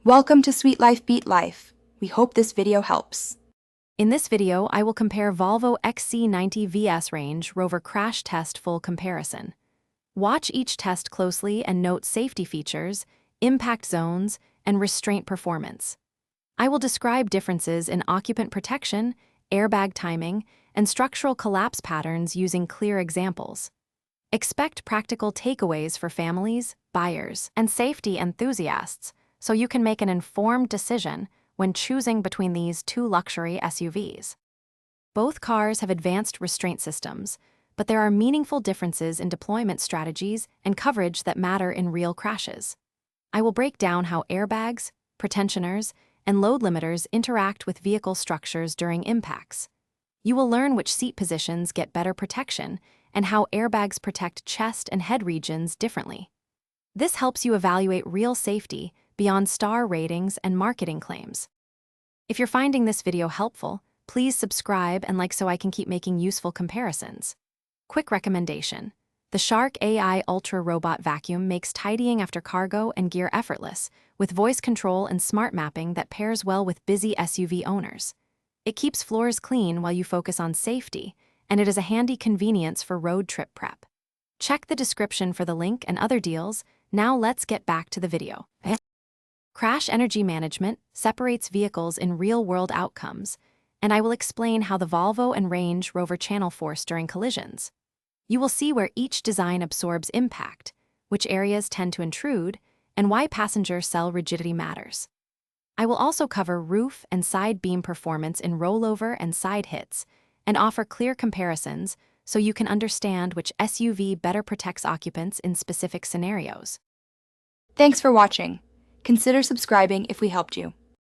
Welcome to Sweet Life Beat Life. We hope this video helps. In this video, I will compare Volvo XC90 vs Range Rover Crash Test full comparison. Watch each test closely and note safety features, impact zones, and restraint performance. I will describe differences in occupant protection, airbag timing, and structural collapse patterns using clear examples. Expect practical takeaways for families, buyers, and safety enthusiasts, so you can make an informed decision when choosing between these two luxury SUVs. Both cars have advanced restraint systems, but there are meaningful differences in deployment strategies and coverage that matter in real crashes. I will break down how airbags, pretensioners, and load limiters interact with vehicle structures during impacts. You will learn which seat positions get better protection and how airbags protect chest and head regions differently. This helps you evaluate real safety beyond star ratings and marketing claims. If you're finding this video helpful, please subscribe and like so I can keep making useful comparisons. Quick recommendation: the Shark AI Ultra Robot Vacuum makes tidying after cargo and gear effortless, with voice control and smart mapping that pairs well with busy SUV owners. It keeps floors clean while you focus on safety, and it is a handy convenience for road trip prep. Check the description for the link and other deals. Now let's get back to the video. Crash energy management separates vehicles in real-world outcomes, and I will explain how the Volvo and Range Rover channel force during collisions. You will see where each design absorbs impact, which areas tend to intrude, and why passenger cell rigidity matters. I will also cover roof and side beam performance in rollover and side hits, and offer clear comparisons so you can understand which SUV better protects occupants in specific scenarios. Thanks for watching. Consider subscribing if we helped you.